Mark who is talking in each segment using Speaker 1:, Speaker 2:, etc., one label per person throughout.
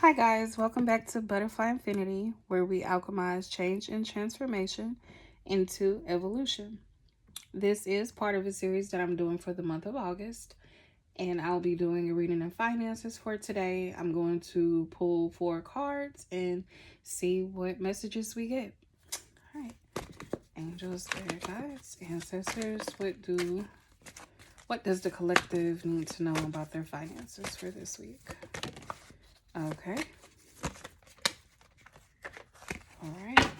Speaker 1: Hi guys, welcome back to Butterfly Infinity, where we alchemize change and transformation into evolution. This is part of a series that I'm doing for the month of August, and I'll be doing a reading of finances for today. I'm going to pull 4 cards and see what messages we get. All right, angels, spirit guides, ancestors, what does the collective need to know about their finances for this week? Okay. All right.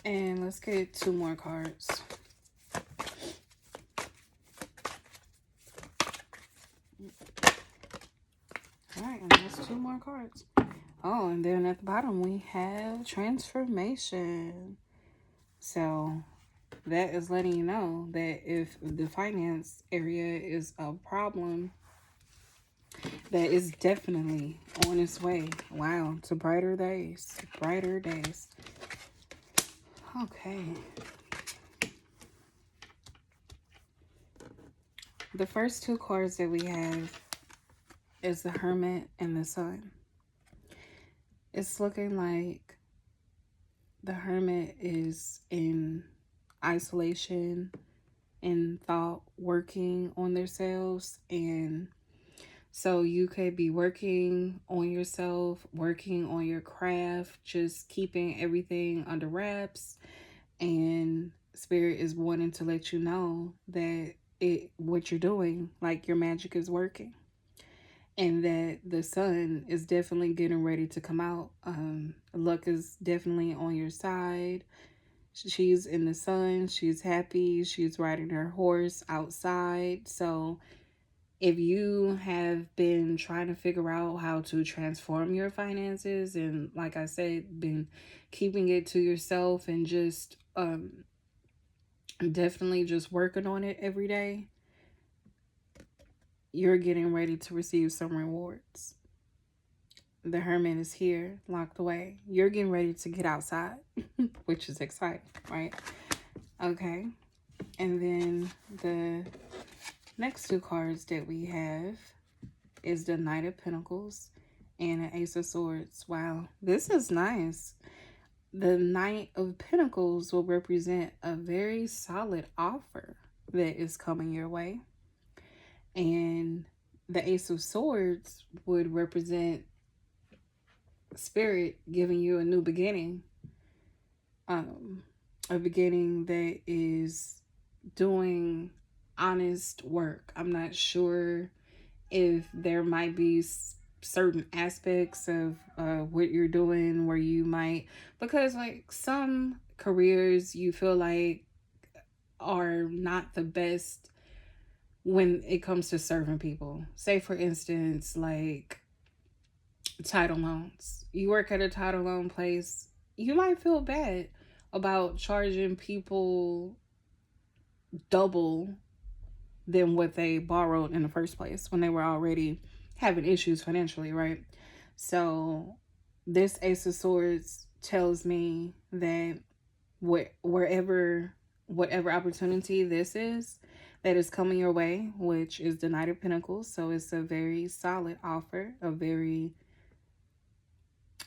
Speaker 1: And let's get 2 more cards. All right, and that's 2 more cards. Oh, and then at the bottom we have transformation. So that is letting you know that if the finance area is a problem, that is definitely on its way. Wow, to brighter days. Brighter days. Okay. The first 2 cards that we have is the Hermit and the Sun. It's looking like the Hermit is in isolation and thought, working on themselves. And so you could be working on yourself, working on your craft, just keeping everything under wraps. And Spirit is wanting to let you know that what you're doing, like your magic is working. And that the sun is definitely getting ready to come out. Luck is definitely on your side. She's in the sun. She's happy. She's riding her horse outside. So if you have been trying to figure out how to transform your finances and, like I said, been keeping it to yourself and just definitely just working on it every day, you're getting ready to receive some rewards. The Hermit is here, locked away. You're getting ready to get outside, which is exciting, right? Okay. And then the next 2 cards that we have is the Knight of Pentacles and an Ace of Swords. Wow, this is nice. The Knight of Pentacles will represent a very solid offer that is coming your way. And the Ace of Swords would represent Spirit giving you a new beginning. A beginning that is doing honest work. I'm not sure if there might be certain aspects of what you're doing where you might, because like some careers you feel like are not the best when it comes to serving people. Say for instance, like title loans. You work at a title loan place, you might feel bad about charging people double than what they borrowed in the first place when they were already having issues financially, right? So this Ace of Swords tells me that whatever opportunity this is that is coming your way, which is the Knight of Pentacles, so it's a very solid offer, a very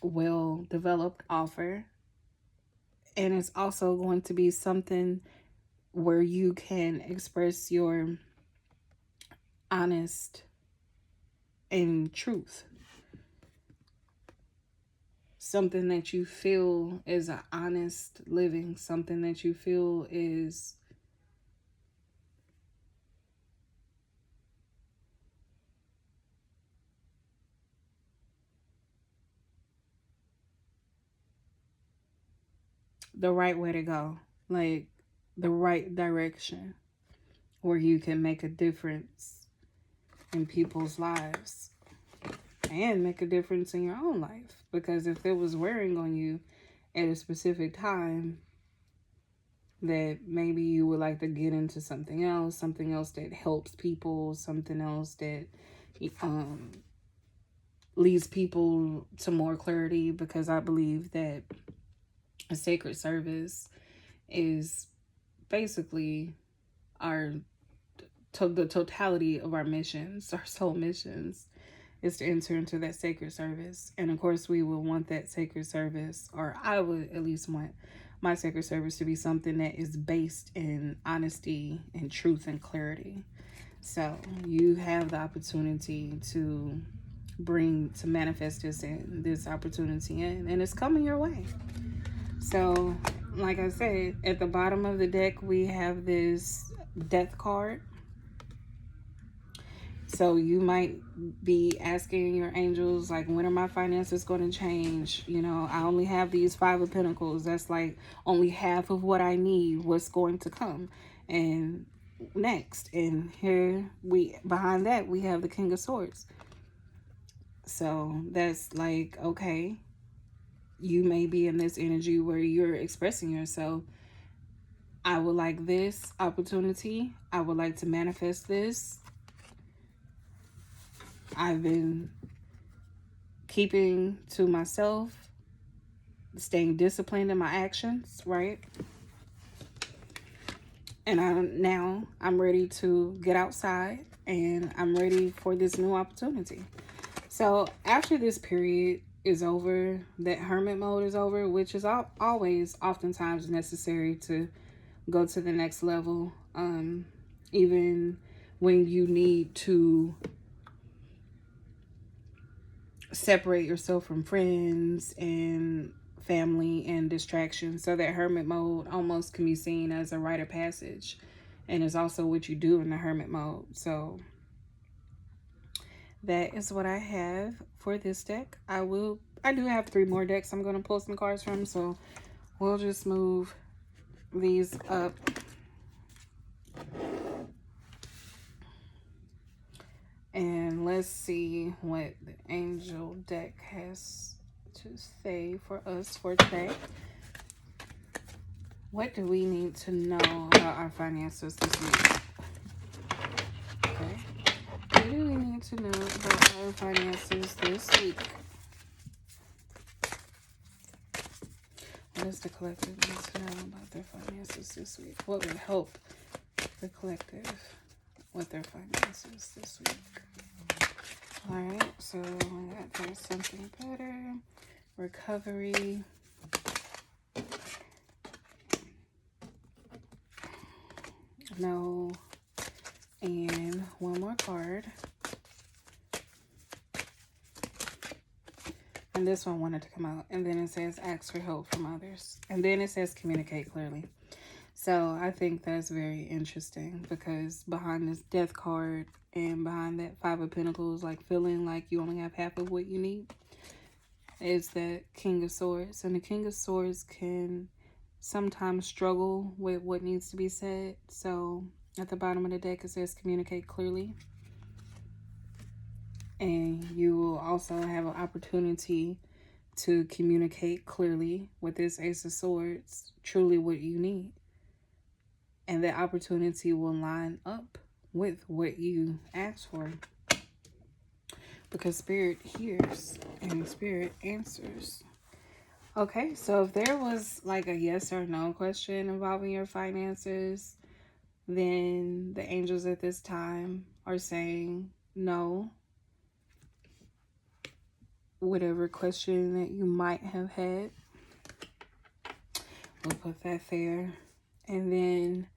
Speaker 1: well developed offer, and it's also going to be something where you can express your honest and truth. Something that you feel is an honest living, something that you feel is the right way to go, like the right direction, where you can make a difference in people's lives and make a difference in your own life. Because if it was wearing on you at a specific time, that maybe you would like to get into something else that helps people, something else that leads people to more clarity. Because I believe that a sacred service is basically our the totality of our missions, our soul missions. is to enter into that sacred service. And of course, we will want that sacred service, or I would at least want my sacred service to be something that is based in honesty and truth and clarity. So you have the opportunity to manifest this opportunity in, and it's coming your way. So, like I said, at the bottom of the deck, we have this death card. So you might be asking your angels, like, when are my finances going to change? You know, I only have these 5 of Pentacles. That's like only half of what I need. What's going to come? And next. And behind that, we have the King of Swords. So that's like, okay, you may be in this energy where you're expressing yourself. I would like this opportunity. I would like to manifest this. I've been keeping to myself, staying disciplined in my actions, right? And now I'm ready to get outside, and I'm ready for this new opportunity. So after this period is over, that hermit mode is over, which is always oftentimes necessary to go to the next level, even when you need to separate yourself from friends and family and distractions. So that hermit mode almost can be seen as a rite of passage, and is also what you do in the hermit mode. So that is what I have for this deck. I do have 3 more decks I'm going to pull some cards from, so we'll just move these up. And let's see what the angel deck has to say for us for today. What do we need to know about our finances this week? Okay. What do we need to know about our finances this week? What does the collective need to know about their finances this week? What would help the collective with their finances this week? Alright, so we got there's something better. Recovery. No. And one more card. And this one wanted to come out. And then it says ask for help from others. And then it says communicate clearly. So I think that's very interesting, because behind this death card and behind that 5 of Pentacles, like feeling like you only have half of what you need, is that King of Swords. And the King of Swords can sometimes struggle with what needs to be said. So at the bottom of the deck, it says communicate clearly. And you will also have an opportunity to communicate clearly with this Ace of Swords, truly what you need. And that opportunity will line up with what you ask for. Because Spirit hears and Spirit answers. Okay, so if there was like a yes or no question involving your finances, then the angels at this time are saying no. Whatever question that you might have had, we'll put that there. And then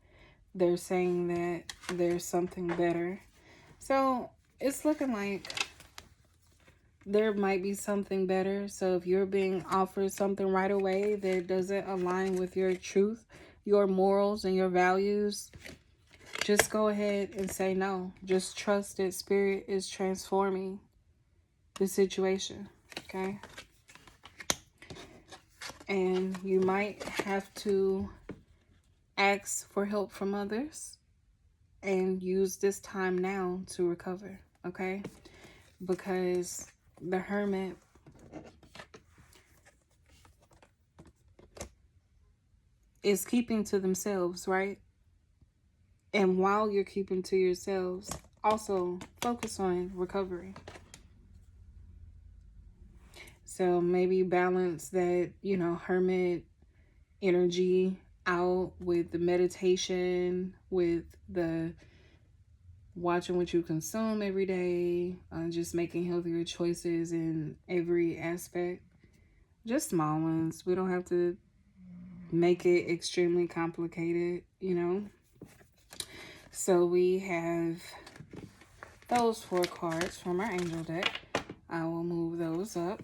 Speaker 1: they're saying that there's something better. So it's looking like there might be something better. So if you're being offered something right away that doesn't align with your truth, your morals, and your values, just go ahead and say no. Just trust that Spirit is transforming the situation, okay? And you might have to ask for help from others and use this time now to recover, okay? Because the Hermit is keeping to themselves, right? And while you're keeping to yourselves, also focus on recovery. So maybe balance that, you know, Hermit energy out with the meditation, with the watching what you consume every day, just making healthier choices in every aspect. Just small ones. We don't have to make it extremely complicated, you know. So we have those 4 cards from our angel deck. I will move those up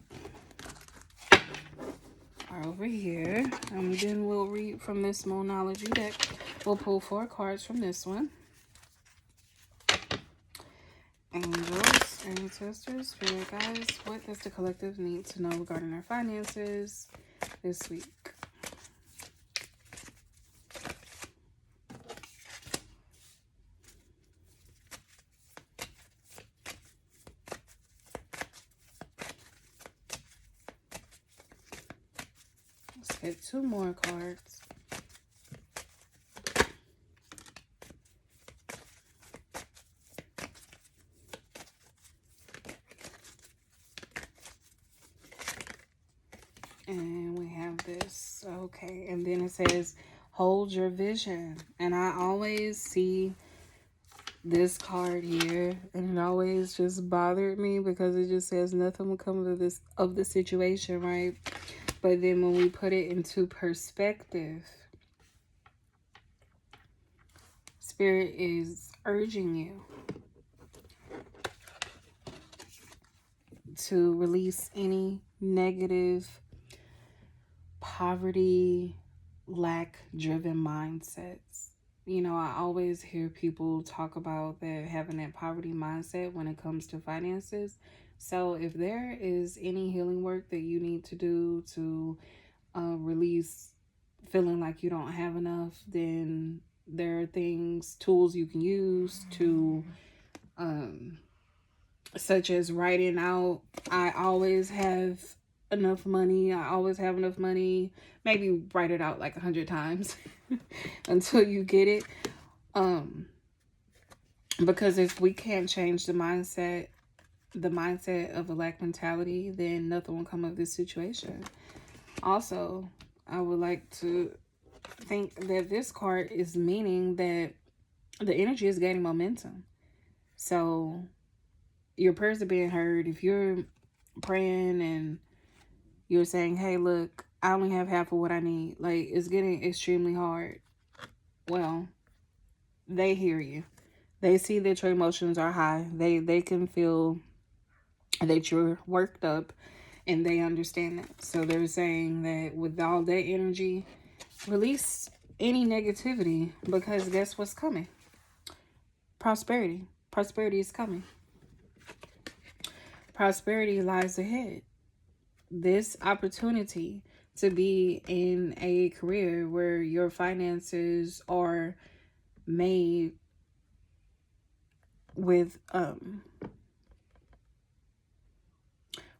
Speaker 1: over here. And then we'll read from this Moonology deck. We'll pull 4 cards from this one. Angels, ancestors, spirit guides, what does the collective need to know regarding their finances this week? Let's get 2 more cards. And we have this. Okay. And then it says, hold your vision. And I always see this card here, and it always just bothered me because it just says nothing will come of the situation, right? But then when we put it into perspective, Spirit is urging you to release any negative, poverty, lack-driven mindsets. You know, I always hear people talk about that having that poverty mindset when it comes to finances. So if there is any healing work that you need to do to release feeling like you don't have enough, then there are tools you can use to, such as writing out, I always have enough money. I always have enough money. Maybe write it out like 100 times until you get it. Because if we can't change the mindset of a lack mentality, then nothing will come of this situation. Also, I would like to think that this card is meaning that the energy is gaining momentum. So your prayers are being heard. If you're praying and you're saying, hey, look, I only have half of what I need, like, it's getting extremely hard. Well, they hear you. They see that your emotions are high. They can feel that you're worked up, and they understand that. So they're saying that with all that energy, release any negativity, because guess what's coming? Prosperity. Prosperity is coming. Prosperity lies ahead. This opportunity to be in a career where your finances are made with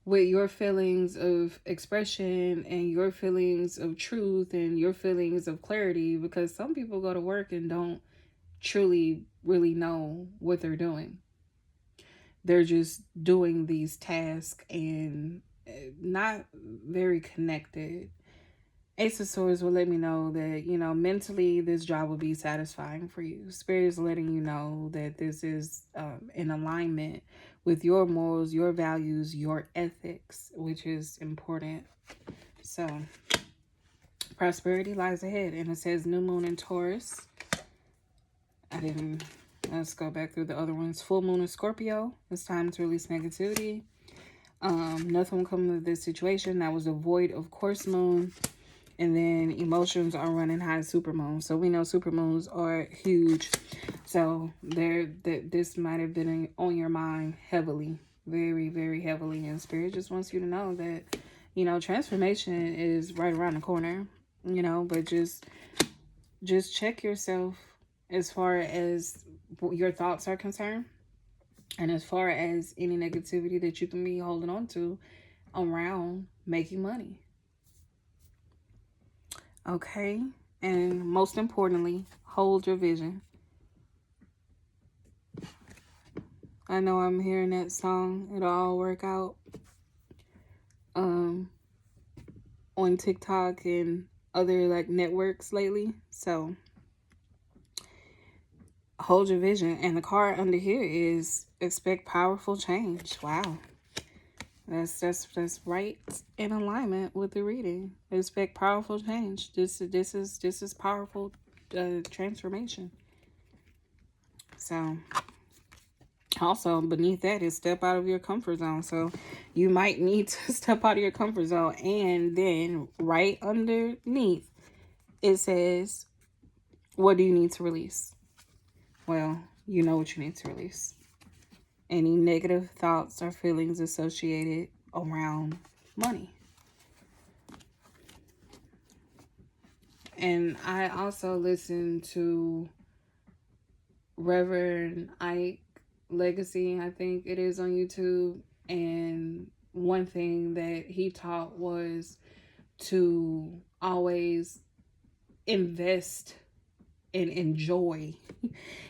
Speaker 1: your feelings of expression and your feelings of truth and your feelings of clarity, because some people go to work and don't truly really know what they're doing. They're just doing these tasks and not very connected. Ace of Swords will let me know that, you know, mentally this job will be satisfying for you. Spirit is letting you know that this is in alignment with your morals, your values, your ethics, which is important. So, prosperity lies ahead. And it says new moon in Taurus. Let's go back through the other ones. Full moon in Scorpio. It's time to release negativity. Nothing will come of this situation. That was a void of course moon. And then emotions are running high supermoon. So we know supermoons are huge. So this might have been on your mind heavily. Very, very heavily. And Spirit just wants you to know that, you know, transformation is right around the corner. You know, but just check yourself as far as your thoughts are concerned. And as far as any negativity that you can be holding on to around making money. Okay, and most importantly, hold your vision. I know I'm hearing that song, It'll All Work Out, on TikTok and other like networks lately. So hold your vision. And the card under here is expect powerful change. Wow. That's right in alignment with the reading. Expect powerful change. This is powerful transformation. So also beneath that is step out of your comfort zone. So you might need to step out of your comfort zone. And then right underneath it says, what do you need to release? Well, you know what you need to release. Any negative thoughts or feelings associated around money. And I also listened to Reverend Ike Legacy, I think it is, on YouTube. And one thing that he taught was to always invest and enjoy.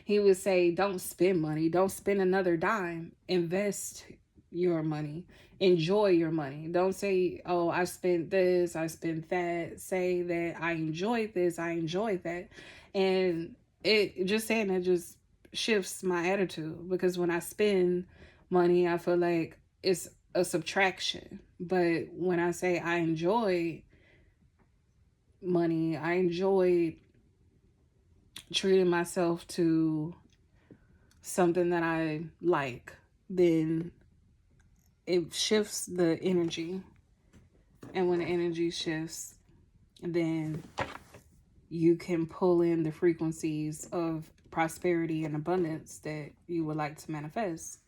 Speaker 1: He would say, don't spend money. Don't spend another dime. Invest your money. Enjoy your money. Don't say, oh, I spent this, I spent that. Say that I enjoyed this, I enjoyed that. And it just saying it just shifts my attitude, because when I spend money, I feel like it's a subtraction. But when I say I enjoy money, I enjoy treating myself to something that I like, then it shifts the energy. And when the energy shifts, then you can pull in the frequencies of prosperity and abundance that you would like to manifest.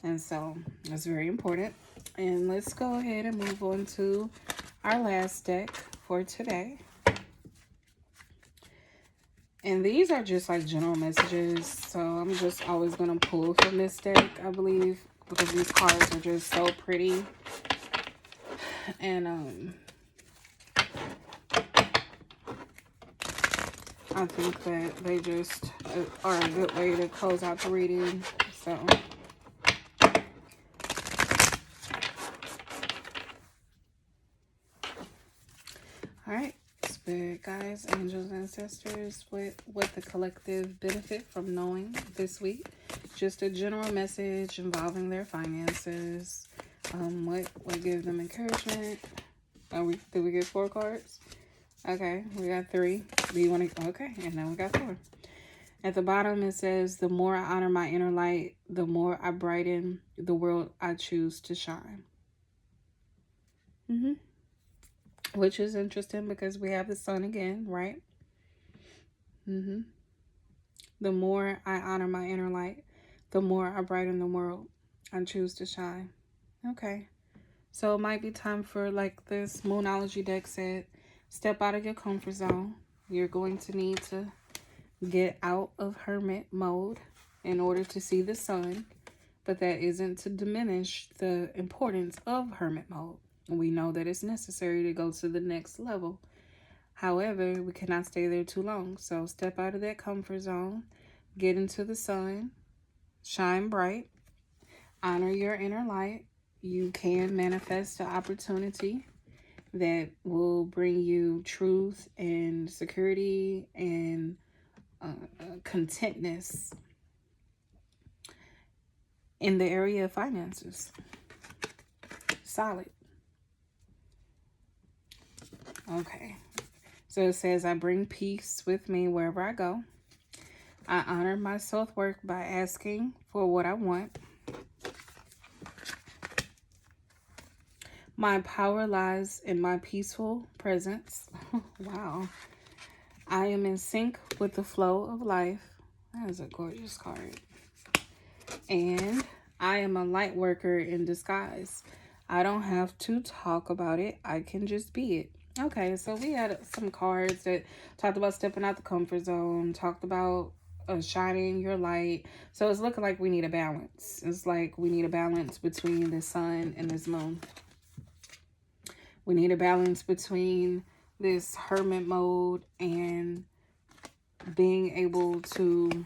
Speaker 1: And so that's very important. And let's go ahead and move on to our last deck for today. And these are just like general messages. So I'm just always going to pull from this deck, I believe, because these cards are just so pretty. And I think that they just are a good way to close out the reading. So all right, Spirit guides, angels, ancestors, what the collective benefit from knowing this week. Just a general message involving their finances. What gives them encouragement? Did we get 4 cards? Okay, we got 3. Do you want to? Okay, and now we got 4. At the bottom it says, the more I honor my inner light, the more I brighten the world I choose to shine. Which is interesting because we have the sun again, right? The more I honor my inner light, the more I brighten the world I choose to shine. Okay. So it might be time for, like this Moonology deck said, step out of your comfort zone. You're going to need to get out of hermit mode in order to see the sun. But that isn't to diminish the importance of hermit mode. We know that it's necessary to go to the next level. However, we cannot stay there too long. So step out of that comfort zone, get into the sun, shine bright, honor your inner light. You can manifest an opportunity that will bring you truth and security and contentness in the area of finances. Solid. Okay. So it says, I bring peace with me wherever I go. I honor my self-worth by asking for what I want. My power lies in my peaceful presence. Wow. I am in sync with the flow of life. That is a gorgeous card. And I am a light worker in disguise. I don't have to talk about it. I can just be it. Okay, so we had some cards that talked about stepping out the comfort zone, talked about shining your light. So it's looking like we need a balance. It's like we need a balance between the sun and this moon. We need a balance between this hermit mode and being able to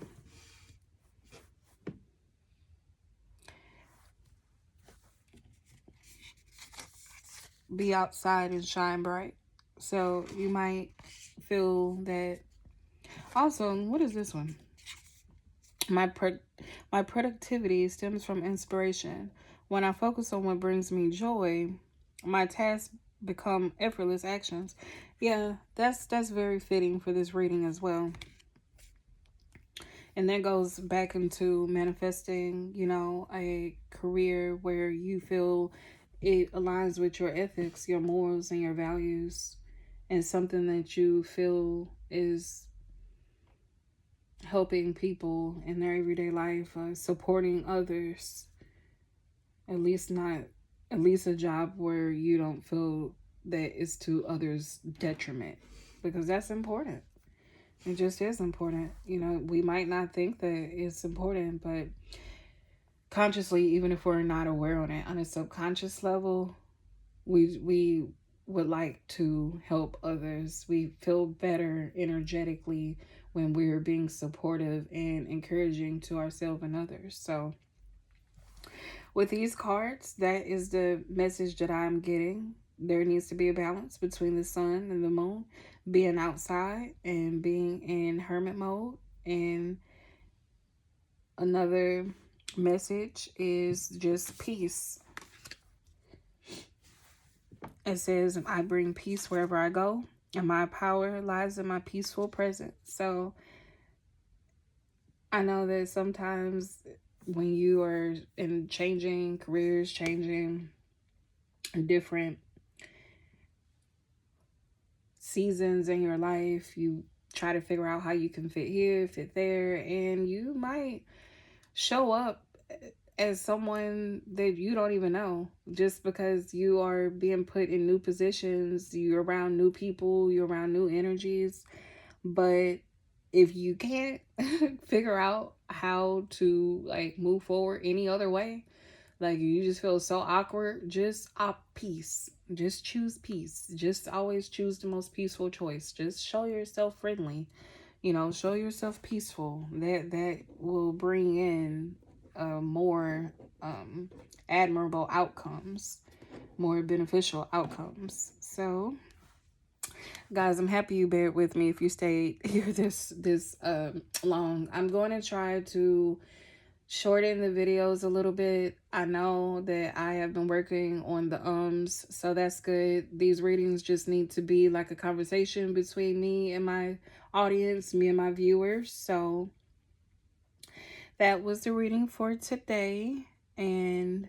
Speaker 1: be outside and shine bright. So you might feel that. Also, what is this one? My my productivity stems from inspiration. When I focus on what brings me joy, my tasks become effortless actions. Yeah, that's very fitting for this reading as well. And that goes back into manifesting, you know, a career where you feel it aligns with your ethics, your morals, and your values, and something that you feel is helping people in their everyday life, supporting others. At least not, at least a job where you don't feel that it's to others' detriment, because that's important. It just is important. You know, we might not think that it's important, but consciously, even if we're not aware on it, on a subconscious level, we would like to help others. We feel better energetically when we're being supportive and encouraging to ourselves and others. So with these cards, that is the message that I'm getting. There needs to be a balance between the sun and the moon, being outside and being in hermit mode. And another message is just peace. It says, I bring peace wherever I go, and my power lies in my peaceful presence. So I know that sometimes when you are in changing careers, changing different seasons in your life, you try to figure out how you can fit here, fit there, and you might show up as someone that you don't even know, just because you are being put in new positions, you're around new people, you're around new energies. But if you can't figure out how to like move forward any other way, like you just feel so awkward, just opt peace. Just choose peace. Just always choose the most peaceful choice. Just show yourself friendly. You know, show yourself peaceful. That will bring in more admirable outcomes, more beneficial outcomes. So, guys, I'm happy you bear with me if you stayed here this long. I'm going to try to shorten the videos a little bit. I know that I have been working on the so that's good. These readings just need to be like a conversation between me and my audience, me and my viewers. So that was the reading for today, and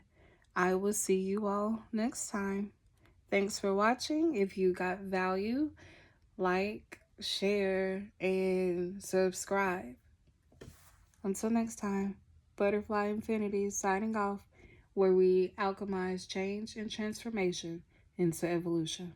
Speaker 1: I will see you all next time. Thanks for watching. If you got value, like, share, and subscribe. Until next time, Butterfly Infinity signing off, where we alchemize change and transformation into evolution.